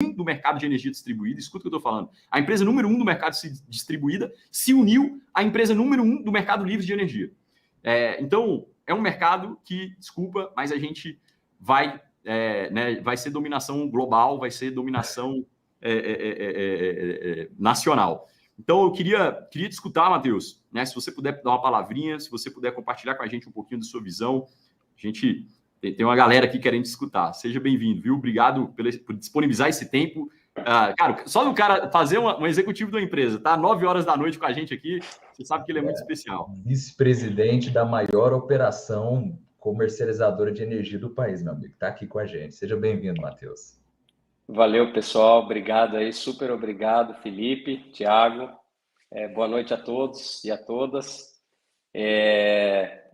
do mercado de energia distribuída, escuta o que eu estou falando, a empresa número 1 do mercado distribuída se uniu à empresa número 1 do mercado livre de energia. Então, é um mercado que, desculpa, mas a gente vai, vai ser dominação global, vai ser dominação nacional. Então, eu queria te escutar, Matheus, né? Se você puder dar uma palavrinha, se você puder compartilhar com a gente um pouquinho da sua visão. A gente tem uma galera aqui querendo te escutar. Seja bem-vindo, viu? Obrigado por disponibilizar esse tempo. Cara, só do cara fazer um executivo da empresa, tá? 9 horas da noite com a gente aqui, você sabe que ele é muito especial. Vice-presidente da maior operação comercializadora de energia do país, meu amigo. Está aqui com a gente. Seja bem-vindo, Matheus. Valeu, pessoal. Obrigado aí. Super obrigado, Felipe, Thiago. Boa noite a todos e a todas.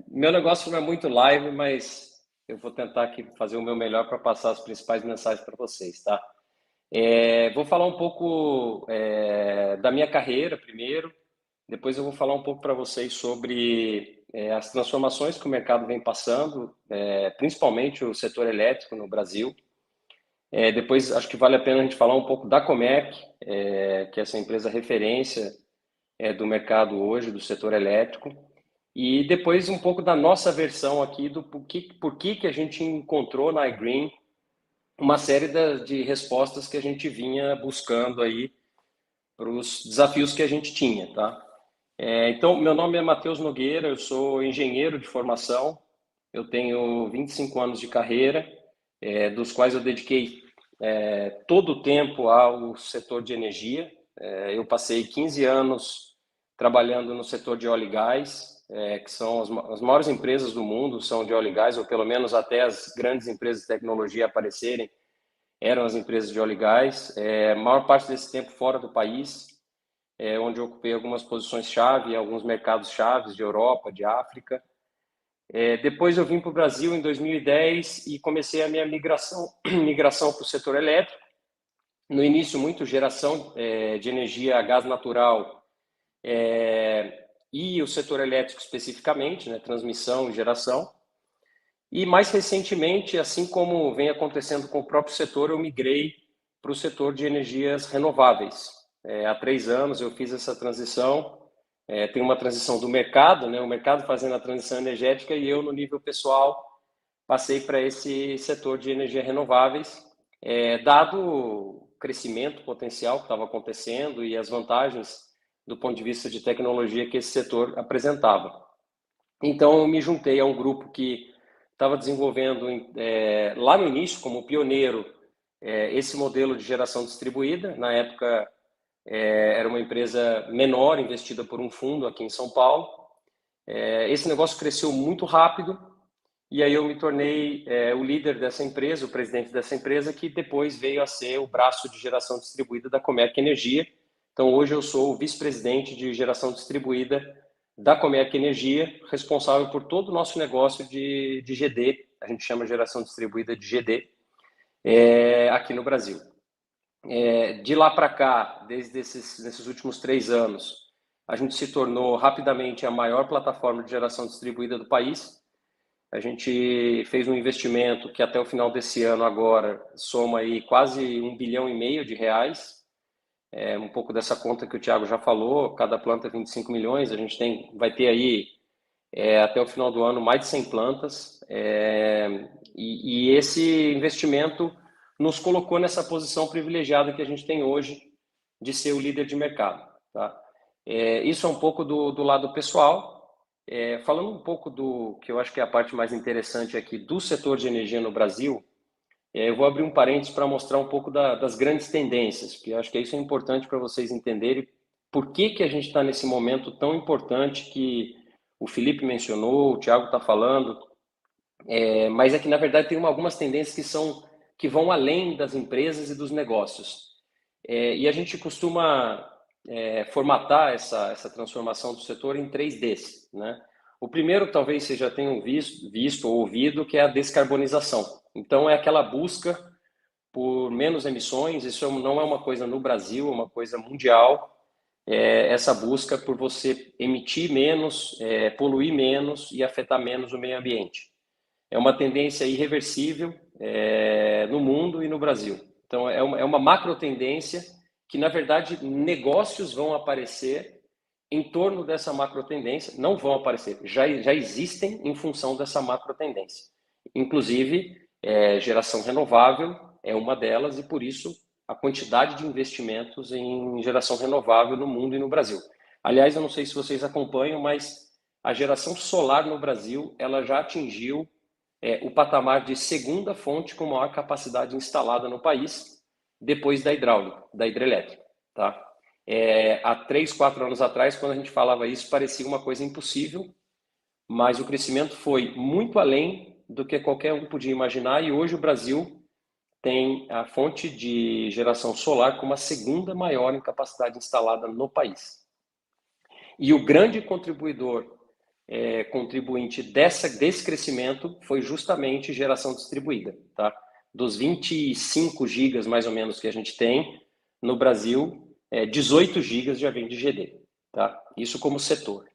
Meu negócio não é muito live, mas eu vou tentar aqui fazer o meu melhor para passar as principais mensagens para vocês, tá? Vou falar um pouco da minha carreira primeiro, depois eu vou falar um pouco para vocês sobre as transformações que o mercado vem passando, principalmente o setor elétrico no Brasil. Depois acho que vale a pena a gente falar um pouco da Comerc, que é essa empresa referência do mercado hoje, do setor elétrico. E depois um pouco da nossa versão aqui do por que a gente encontrou na iGreen uma série de respostas que a gente vinha buscando aí para os desafios que a gente tinha, tá? Então, meu nome é Matheus Nogueira, eu sou engenheiro de formação, eu tenho 25 anos de carreira, dos quais eu dediquei todo o tempo ao setor de energia. Eu passei 15 anos trabalhando no setor de óleo e gás, que são as maiores empresas do mundo, são de óleo e gás, ou pelo menos até as grandes empresas de tecnologia aparecerem, eram as empresas de óleo e gás. A maior parte desse tempo fora do país, onde eu ocupei algumas posições-chave em alguns mercados-chave de Europa, de África. Depois eu vim para o Brasil em 2010 e comecei a minha migração para o setor elétrico. No início, muito geração de energia a gás natural e o setor elétrico especificamente, né, transmissão e geração. E mais recentemente, assim como vem acontecendo com o próprio setor, eu migrei para o setor de energias renováveis. Há 3 anos eu fiz essa transição. Tem uma transição do mercado, né, o mercado fazendo a transição energética, e eu, no nível pessoal, passei para esse setor de energias renováveis, dado o crescimento potencial que estava acontecendo e as vantagens do ponto de vista de tecnologia que esse setor apresentava. Então, eu me juntei a um grupo que estava desenvolvendo, lá no início, como pioneiro, esse modelo de geração distribuída. Na época, era uma empresa menor, investida por um fundo aqui em São Paulo. Esse negócio cresceu muito rápido, e aí eu me tornei o líder dessa empresa, o presidente dessa empresa, que depois veio a ser o braço de geração distribuída da Comerc Energia. Então, hoje eu sou o vice-presidente de geração distribuída da Comerc Energia, responsável por todo o nosso negócio de GD, a gente chama geração distribuída de GD, aqui no Brasil. De lá para cá, desde nesses últimos 3 anos, a gente se tornou rapidamente a maior plataforma de geração distribuída do país. A gente fez um investimento que até o final desse ano agora soma aí quase R$1,5 bilhão de reais. Um pouco dessa conta que o Thiago já falou, cada planta 25 milhões, a gente vai ter aí até o final do ano mais de 100 plantas, e esse investimento nos colocou nessa posição privilegiada que a gente tem hoje de ser o líder de mercado, tá? Isso é um pouco do lado pessoal. Falando um pouco do que eu acho que é a parte mais interessante aqui do setor de energia no Brasil, eu vou abrir um parênteses para mostrar um pouco das grandes tendências, porque eu acho que isso é importante para vocês entenderem por que a gente está nesse momento tão importante que o Felipe mencionou, o Thiago está falando, mas é que, na verdade, tem algumas tendências que vão além das empresas e dos negócios. E a gente costuma formatar essa transformação do setor em 3 Ds, né? O primeiro, talvez vocês já tenham visto ou ouvido, que é a descarbonização. Então, é aquela busca por menos emissões. Isso não é uma coisa no Brasil, é uma coisa mundial. Essa busca por você emitir menos, poluir menos e afetar menos o meio ambiente. É uma tendência irreversível no mundo e no Brasil. Então, é uma macro tendência que, na verdade, negócios vão aparecer em torno dessa macro tendência. Não vão aparecer, já existem em função dessa macro tendência. Inclusive, geração renovável é uma delas, e por isso a quantidade de investimentos em geração renovável no mundo e no Brasil. Aliás, eu não sei se vocês acompanham, mas a geração solar no Brasil ela já atingiu o patamar de segunda fonte com maior capacidade instalada no país, depois da hidráulica, da hidrelétrica. Tá? Há 3, 4 anos atrás, quando a gente falava isso, parecia uma coisa impossível, mas o crescimento foi muito além do que qualquer um podia imaginar, e hoje o Brasil tem a fonte de geração solar como a segunda maior em capacidade instalada no país. E o grande contribuinte desse crescimento foi justamente geração distribuída. Tá? Dos 25 gigas, mais ou menos, que a gente tem no Brasil, 18 gigas já vem de GD. Tá? Isso como setor.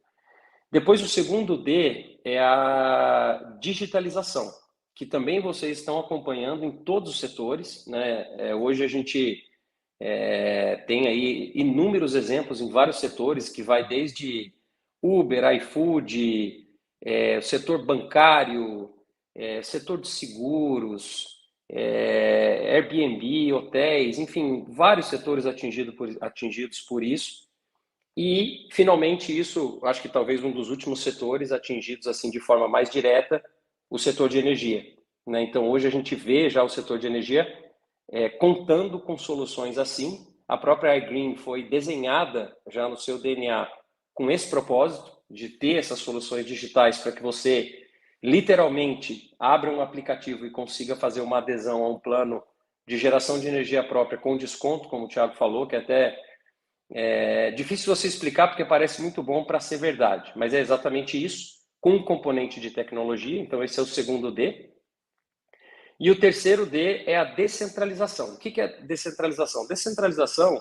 Depois, o segundo D é a digitalização, que também vocês estão acompanhando em todos os setores. Né? Hoje a gente tem aí inúmeros exemplos em vários setores, que vai desde Uber, iFood, setor bancário, setor de seguros, Airbnb, hotéis, enfim, vários setores atingidos por isso. E, finalmente, isso, acho que talvez um dos últimos setores atingidos assim de forma mais direta, o setor de energia. Né? Então, hoje a gente vê já o setor de energia contando com soluções assim. A própria iGreen foi desenhada já no seu DNA com esse propósito, de ter essas soluções digitais para que você, literalmente, abra um aplicativo e consiga fazer uma adesão a um plano de geração de energia própria com desconto, como o Thiago falou, que até difícil você explicar porque parece muito bom para ser verdade, mas é exatamente isso, com um componente de tecnologia. Então esse é o segundo D. E o terceiro D é a descentralização. O que é descentralização? Descentralização,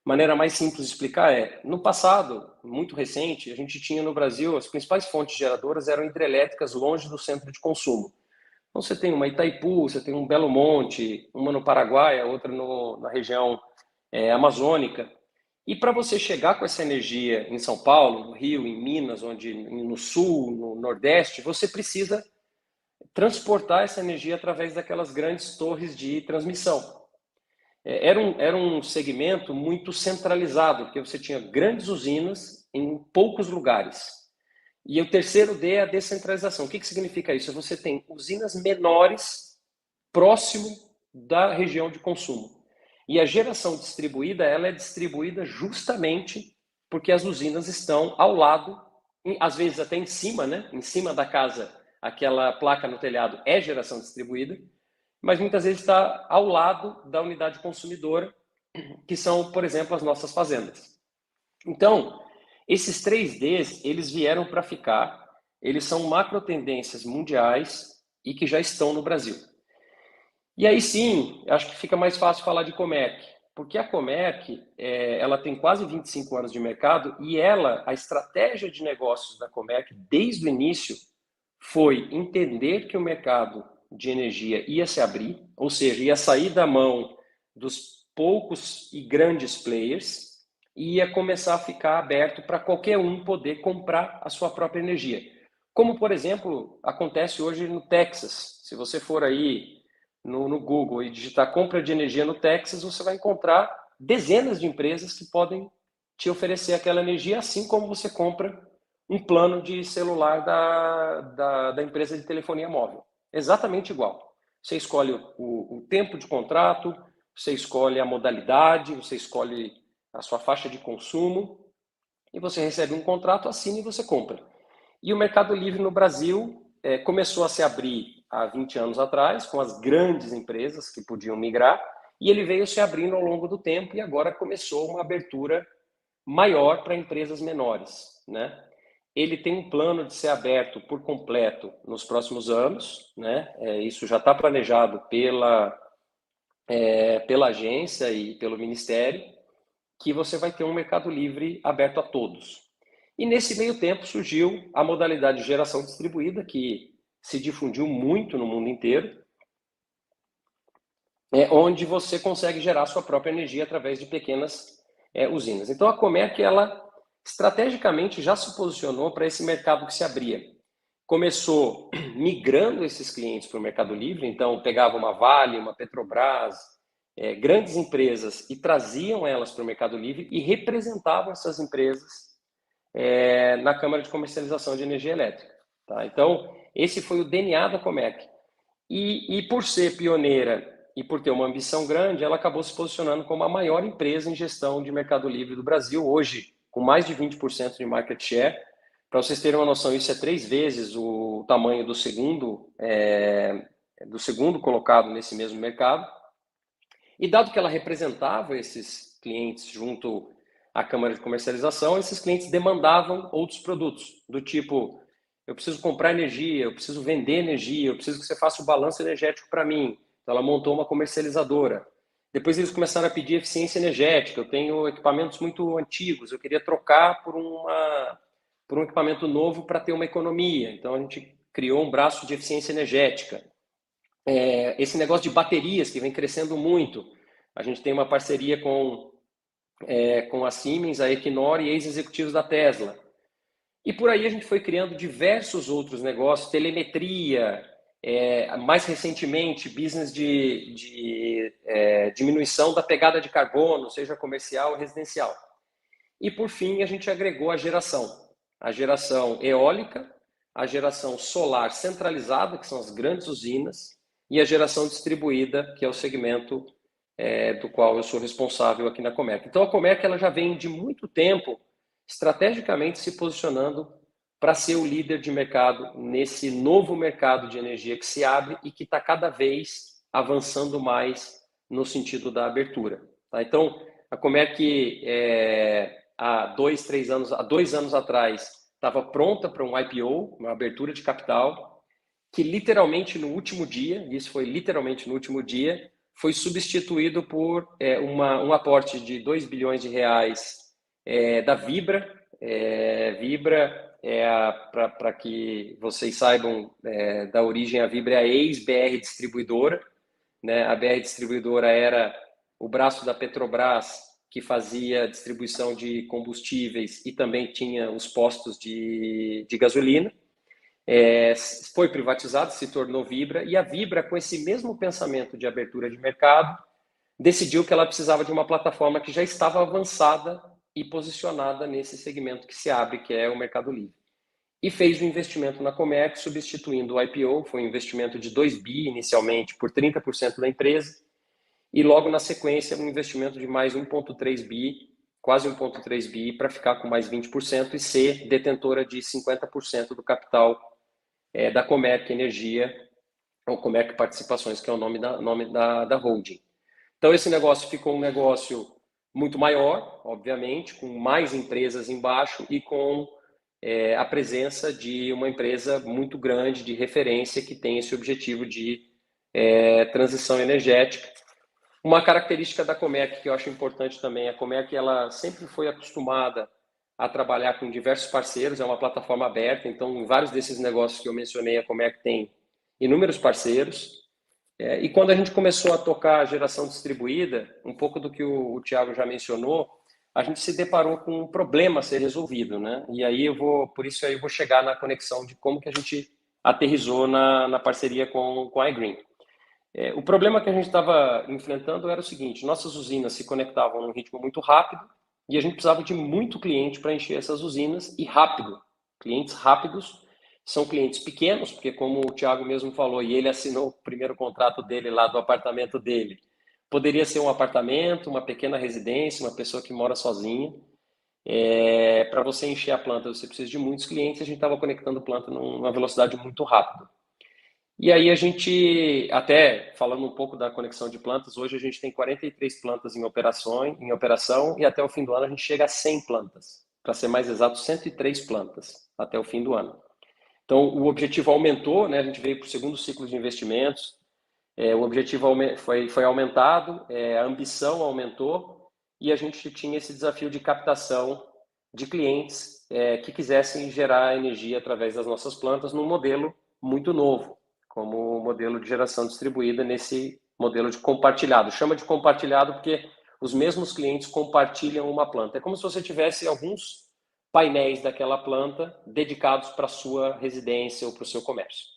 maneira mais simples de explicar, no passado, muito recente, a gente tinha no Brasil, as principais fontes geradoras eram hidrelétricas longe do centro de consumo. Então você tem uma Itaipu, você tem um Belo Monte, uma no Paraguai, a outra na região amazônica. E para você chegar com essa energia em São Paulo, no Rio, em Minas, no Sul, no Nordeste, você precisa transportar essa energia através daquelas grandes torres de transmissão. Era um segmento muito centralizado, porque você tinha grandes usinas em poucos lugares. E o terceiro D é a descentralização. O que significa isso? Você tem usinas menores próximo da região de consumo. E a geração distribuída, ela é distribuída justamente porque as usinas estão ao lado, às vezes até em cima, né? Em cima da casa, aquela placa no telhado é geração distribuída, mas muitas vezes está ao lado da unidade consumidora, que são, por exemplo, as nossas fazendas. Então, esses 3Ds, eles vieram para ficar, eles são macro tendências mundiais e que já estão no Brasil. E aí sim, acho que fica mais fácil falar de Comerc, porque a Comerc, ela tem quase 25 anos de mercado e a estratégia de negócios da Comerc, desde o início, foi entender que o mercado de energia ia se abrir, ou seja, ia sair da mão dos poucos e grandes players e ia começar a ficar aberto para qualquer um poder comprar a sua própria energia. Como, por exemplo, acontece hoje no Texas. Se você for aí no Google e digitar compra de energia no Texas, você vai encontrar dezenas de empresas que podem te oferecer aquela energia, assim como você compra um plano de celular da empresa de telefonia móvel. Exatamente igual. Você escolhe o tempo de contrato, você escolhe a modalidade, você escolhe a sua faixa de consumo e você recebe um contrato, assina e você compra. E o Mercado Livre no Brasil começou a se abrir há 20 anos atrás, com as grandes empresas que podiam migrar, e ele veio se abrindo ao longo do tempo e agora começou uma abertura maior para empresas menores, né? Ele tem um plano de ser aberto por completo nos próximos anos, né? Isso já está planejado pela agência e pelo Ministério, que você vai ter um Mercado Livre aberto a todos. E nesse meio tempo surgiu a modalidade de geração distribuída, que se difundiu muito no mundo inteiro. onde você consegue gerar sua própria energia através de pequenas usinas. Então, a Comerc, ela estrategicamente já se posicionou para esse mercado que se abria. Começou migrando esses clientes para o Mercado Livre, então pegava uma Vale, uma Petrobras, grandes empresas e traziam elas para o Mercado Livre e representavam essas empresas na Câmara de Comercialização de Energia Elétrica. Tá? Então, esse foi o DNA da Comerc. E por ser pioneira e por ter uma ambição grande, ela acabou se posicionando como a maior empresa em gestão de Mercado Livre do Brasil, hoje com mais de 20% de market share. Para vocês terem uma noção, isso é 3 vezes o tamanho do segundo colocado nesse mesmo mercado. E dado que ela representava esses clientes junto à Câmara de Comercialização, esses clientes demandavam outros produtos, do tipo, eu preciso comprar energia, eu preciso vender energia, eu preciso que você faça o balanço energético para mim. Então ela montou uma comercializadora. Depois eles começaram a pedir eficiência energética. Eu tenho equipamentos muito antigos, eu queria trocar por um equipamento novo para ter uma economia. Então a gente criou um braço de eficiência energética. Esse negócio de baterias que vem crescendo muito. A gente tem uma parceria com a Siemens, a Equinor e ex-executivos da Tesla. E por aí a gente foi criando diversos outros negócios, telemetria, mais recentemente, business de diminuição da pegada de carbono, seja comercial ou residencial. E por fim, a gente agregou a geração eólica, a geração solar centralizada, que são as grandes usinas, e a geração distribuída, que é o segmento do qual eu sou responsável aqui na Comerc. Então, a Comerc ela já vem de muito tempo estrategicamente se posicionando para ser o líder de mercado nesse novo mercado de energia que se abre e que está cada vez avançando mais no sentido da abertura. Tá? Então, a Comerc, há 2 anos atrás, estava pronta para um IPO, uma abertura de capital, que literalmente no último dia, isso foi literalmente no último dia, foi substituído por um aporte de 2 bilhões de reais da Vibra. Vibra, para que vocês saibam da origem, a Vibra é a ex-BR Distribuidora. Né? A BR Distribuidora era o braço da Petrobras, que fazia distribuição de combustíveis e também tinha os postos de gasolina. Foi privatizado, se tornou Vibra, e a Vibra, com esse mesmo pensamento de abertura de mercado, decidiu que ela precisava de uma plataforma que já estava avançada e posicionada nesse segmento que se abre, que é o Mercado Livre. E fez um investimento na Comerc, substituindo o IPO, foi um investimento de 2 bi inicialmente por 30% da empresa, e logo na sequência um investimento de mais 1,3 bi, quase 1,3 bi, para ficar com mais 20% e ser detentora de 50% do capital da Comerc Energia, ou Comerc Participações, que é o nome da holding. Então, esse negócio ficou um negócio muito maior, obviamente, com mais empresas embaixo e com a presença de uma empresa muito grande, de referência, que tem esse objetivo de transição energética. Uma característica da Comerc que eu acho importante também, a Comerc ela sempre foi acostumada a trabalhar com diversos parceiros, é uma plataforma aberta, então em vários desses negócios que eu mencionei, a Comerc tem inúmeros parceiros. E quando a gente começou a tocar a geração distribuída, um pouco do que o Thiago já mencionou, a gente se deparou com um problema a ser resolvido, né? E aí por isso eu vou chegar na conexão de como que a gente aterrissou na parceria com a iGreen. O problema que a gente estava enfrentando era o seguinte: nossas usinas se conectavam num ritmo muito rápido e a gente precisava de muito cliente para encher essas usinas e rápido. Clientes rápidos são clientes pequenos, porque como o Thiago mesmo falou, e ele assinou o primeiro contrato dele lá do apartamento dele, poderia ser um apartamento, uma pequena residência, uma pessoa que mora sozinha. Para você encher a planta, você precisa de muitos clientes, a gente estava conectando planta numa velocidade muito rápida. E aí a gente, até falando um pouco da conexão de plantas, hoje a gente tem 43 plantas em operação e até o fim do ano a gente chega a 100 plantas. Para ser mais exato, 103 plantas até o fim do ano. Então o objetivo aumentou, né? A gente veio para o segundo ciclo de investimentos, o objetivo foi aumentado, a ambição aumentou e a gente tinha esse desafio de captação de clientes que quisessem gerar energia através das nossas plantas num modelo muito novo, como o modelo de geração distribuída nesse modelo de compartilhado. Chama de compartilhado porque os mesmos clientes compartilham uma planta. É como se você tivesse alguns painéis daquela planta dedicados para a sua residência ou para o seu comércio.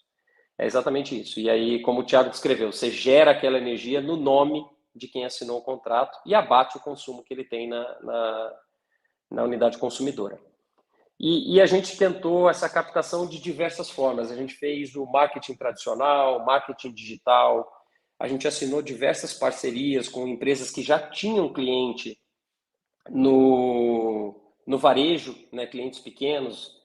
É exatamente isso. E aí, como o Thiago descreveu, você gera aquela energia no nome de quem assinou o contrato e abate o consumo que ele tem na unidade consumidora. E a gente tentou essa captação de diversas formas. A gente fez o marketing tradicional, marketing digital, a gente assinou diversas parcerias com empresas que já tinham cliente no varejo, né, clientes pequenos,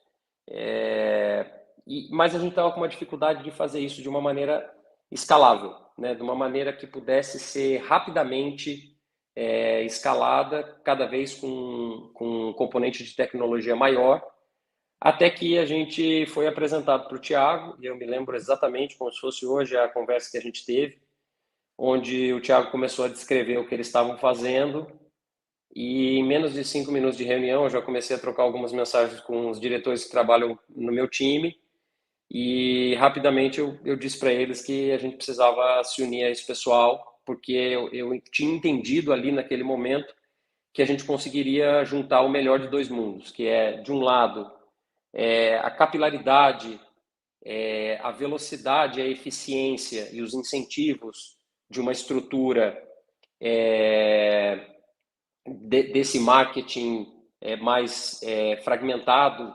mas a gente estava com uma dificuldade de fazer isso de uma maneira escalável, né, de uma maneira que pudesse ser rapidamente escalada, cada vez com um componente de tecnologia maior, até que a gente foi apresentado para o Thiago, e eu me lembro exatamente como se fosse hoje a conversa que a gente teve, onde o Thiago começou a descrever o que eles estavam fazendo, e em menos de 5 minutos de reunião eu já comecei a trocar algumas mensagens com os diretores que trabalham no meu time, e rapidamente eu disse para eles que a gente precisava se unir a esse pessoal, porque eu tinha entendido ali naquele momento que a gente conseguiria juntar o melhor de dois mundos, que é, de um lado, a capilaridade, a velocidade, a eficiência e os incentivos de uma estrutura desse marketing mais fragmentado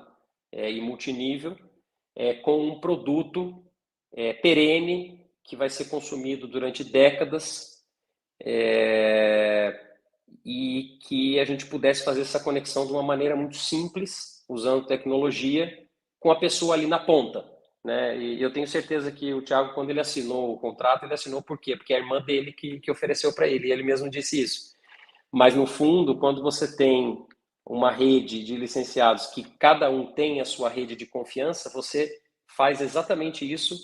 e multinível, com um produto perene que vai ser consumido durante décadas e que a gente pudesse fazer essa conexão de uma maneira muito simples, usando tecnologia, com a pessoa ali na ponta, né? E eu tenho certeza que o Thiago, quando ele assinou o contrato, ele assinou por quê? Porque é a irmã dele que ofereceu para ele, e ele mesmo disse isso. Mas, no fundo, quando você tem uma rede de licenciados que cada um tem a sua rede de confiança, você faz exatamente isso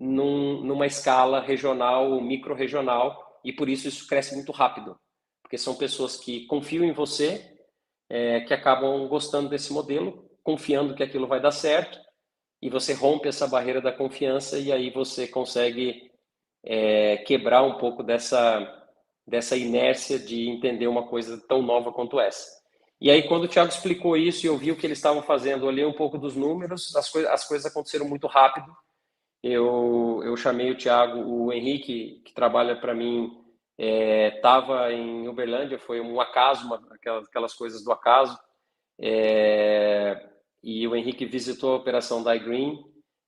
numa escala regional ou micro-regional, e por isso cresce muito rápido, porque são pessoas que confiam em você, que acabam gostando desse modelo, confiando que aquilo vai dar certo, e você rompe essa barreira da confiança e aí você consegue quebrar um pouco dessa inércia de entender uma coisa tão nova quanto essa. E aí, quando o Thiago explicou isso e eu vi o que eles estavam fazendo, olhei um pouco dos números, as coisas aconteceram muito rápido. Eu chamei o Thiago, o Henrique, que trabalha para mim, estava em Uberlândia, foi um acaso, aquelas coisas do acaso, e o Henrique visitou a operação da iGreen.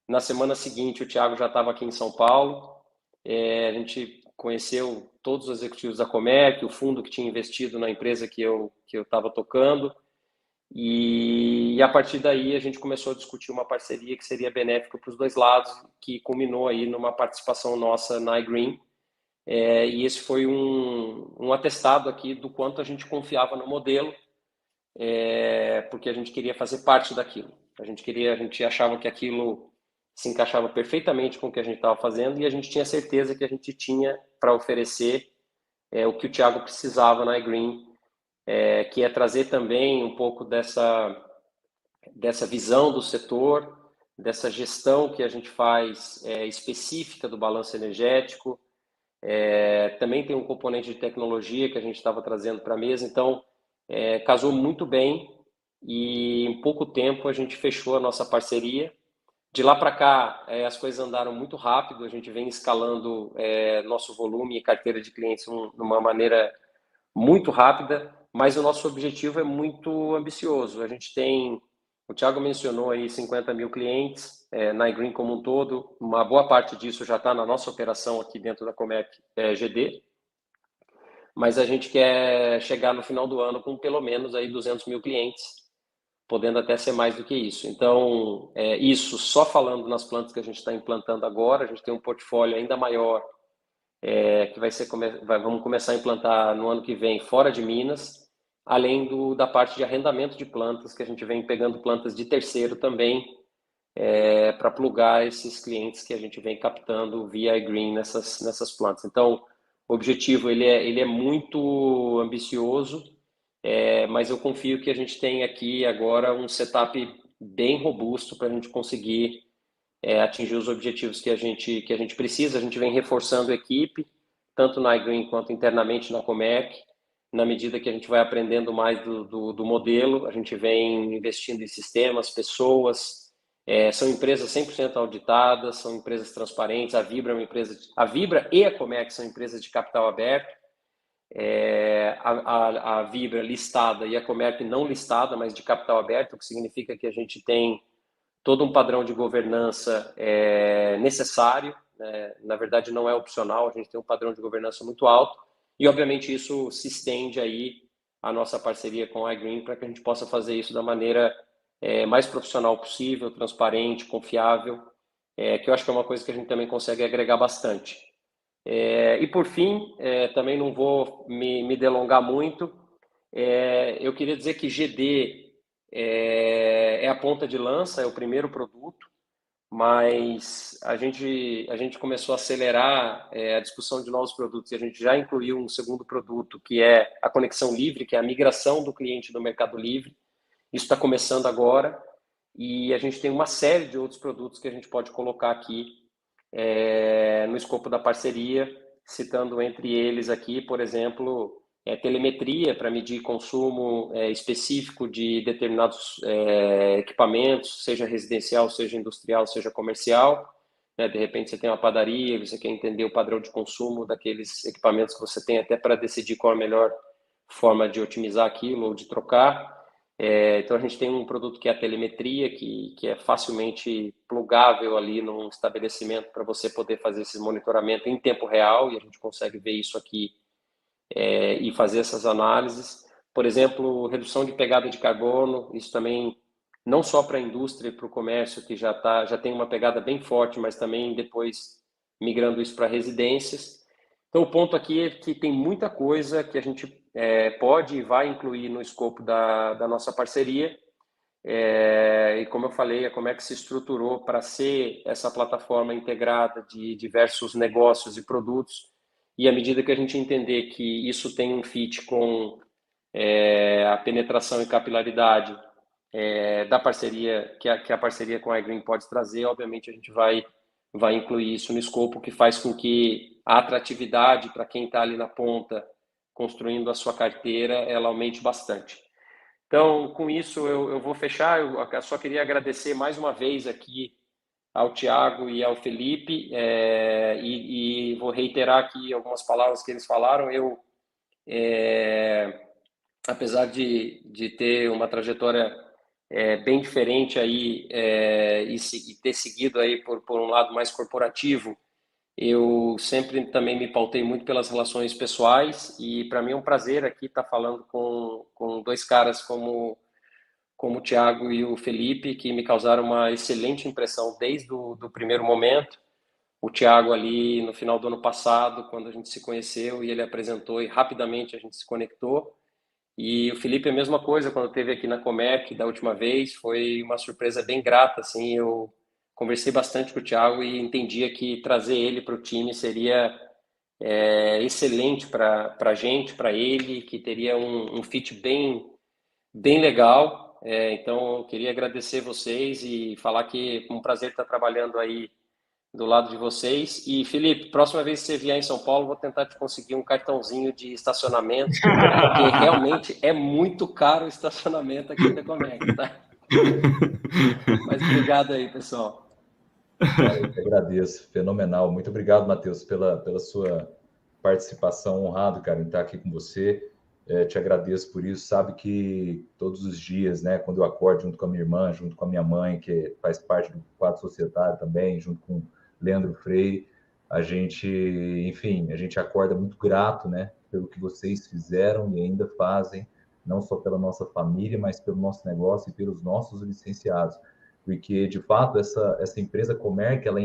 Na semana seguinte, o Thiago já estava aqui em São Paulo, a gente conheceu todos os executivos da Comerc, o fundo que tinha investido na empresa que eu estava tocando, e a partir daí a gente começou a discutir uma parceria que seria benéfica para os dois lados, que culminou aí numa participação nossa na iGreen, e esse foi um atestado aqui do quanto a gente confiava no modelo, porque a gente queria fazer parte daquilo. A gente achava que aquilo se encaixava perfeitamente com o que a gente estava fazendo e a gente tinha certeza que a gente tinha para oferecer o que o Thiago precisava na iGreen, que é trazer também um pouco dessa visão do setor, dessa gestão que a gente faz específica do balanço energético. Também tem um componente de tecnologia que a gente estava trazendo para a mesa, então casou muito bem e em pouco tempo a gente fechou a nossa parceria. De lá para cá, as coisas andaram muito rápido, a gente vem escalando nosso volume e carteira de clientes de uma maneira muito rápida, mas o nosso objetivo é muito ambicioso. A gente tem, o Thiago mencionou aí 50 mil clientes na iGreen como um todo, uma boa parte disso já está na nossa operação aqui dentro da Comerc GD, mas a gente quer chegar no final do ano com pelo menos aí 200 mil clientes, podendo até ser mais do que isso. Então, isso só falando nas plantas que a gente está implantando agora, a gente tem um portfólio ainda maior, que vamos começar a implantar no ano que vem fora de Minas, além da parte de arrendamento de plantas, que a gente vem pegando plantas de terceiro também, para plugar esses clientes que a gente vem captando via iGreen nessas plantas. Então, o objetivo ele é muito ambicioso, mas eu confio que a gente tem aqui agora um setup bem robusto para a gente conseguir atingir os objetivos que a gente precisa. A gente vem reforçando a equipe, tanto na iGreen quanto internamente na Comerc. Na medida que a gente vai aprendendo mais do modelo, a gente vem investindo em sistemas, pessoas. São empresas 100% auditadas, são empresas transparentes. A Vibra é uma empresa, a Vibra e a Comerc são empresas de capital aberto. A Vibra listada e a Comerc não listada, mas de capital aberto, o que significa que a gente tem todo um padrão de governança necessário, né? Na verdade não é opcional, a gente tem um padrão de governança muito alto e obviamente isso se estende aí à nossa parceria com a iGreen para que a gente possa fazer isso da maneira mais profissional possível, transparente, confiável, que eu acho que é uma coisa que a gente também consegue agregar bastante. E por fim, também não vou me delongar muito, eu queria dizer que GD é a ponta de lança, é o primeiro produto, mas a gente começou a acelerar a discussão de novos produtos e a gente já incluiu um segundo produto, que é a Conexão Livre, que é a migração do cliente do Mercado Livre. Isso está começando agora e a gente tem uma série de outros produtos que a gente pode colocar aqui no escopo da parceria, citando entre eles aqui, por exemplo, telemetria para medir consumo específico de determinados equipamentos, seja residencial, seja industrial, seja comercial. De repente você tem uma padaria, você quer entender o padrão de consumo daqueles equipamentos que você tem até para decidir qual a melhor forma de otimizar aquilo ou de trocar. Então a gente tem um produto que é a telemetria, que é facilmente plugável ali num estabelecimento para você poder fazer esse monitoramento em tempo real, e a gente consegue ver isso aqui e fazer essas análises. Por exemplo, redução de pegada de carbono, isso também não só para a indústria e para o comércio, que já tem uma pegada bem forte, mas também depois migrando isso para residências. Então o ponto aqui é que tem muita coisa que a gente pode e vai incluir no escopo da nossa parceria. E como eu falei, a Comerc se estruturou para ser essa plataforma integrada de diversos negócios e produtos, e à medida que a gente entender que isso tem um fit com a penetração e capilaridade da parceria, que a parceria com a iGreen pode trazer, obviamente a gente vai incluir isso no escopo, que faz com que a atratividade para quem está ali na ponta construindo a sua carteira, ela aumente bastante. Então, com isso, eu vou fechar. Eu só queria agradecer mais uma vez aqui ao Thiago e ao Felipe, e vou reiterar aqui algumas palavras que eles falaram. Eu, apesar de ter uma trajetória bem diferente aí e ter seguido aí por um lado mais corporativo, eu sempre também me pautei muito pelas relações pessoais, e para mim é um prazer aqui estar falando com dois caras como o Thiago e o Felipe, que me causaram uma excelente impressão desde o primeiro momento. O Thiago ali no final do ano passado, quando a gente se conheceu, e ele apresentou e rapidamente a gente se conectou. E o Felipe é a mesma coisa, quando esteve aqui na Comerc da última vez, foi uma surpresa bem grata, assim. Eu conversei bastante com o Thiago e entendia que trazer ele para o time seria excelente para a gente, para ele, que teria um fit bem legal. Então, eu queria agradecer vocês e falar que é um prazer estar trabalhando aí do lado de vocês. E, Felipe, próxima vez que você vier em São Paulo, vou tentar te conseguir um cartãozinho de estacionamento, porque realmente é muito caro o estacionamento aqui da Comerc, tá? Mas obrigado aí, pessoal. Eu que agradeço, fenomenal. Muito obrigado, Matheus, pela sua participação, honrado, cara, em estar aqui com você. Te agradeço por isso. Sabe que todos os dias, né, quando eu acordo junto com a minha irmã, junto com a minha mãe, que faz parte do quadro societário também, junto com Leandro Freire, a gente acorda muito grato, né, pelo que vocês fizeram e ainda fazem, não só pela nossa família, mas pelo nosso negócio e pelos nossos licenciados. Porque, de fato, essa empresa Comerc, ela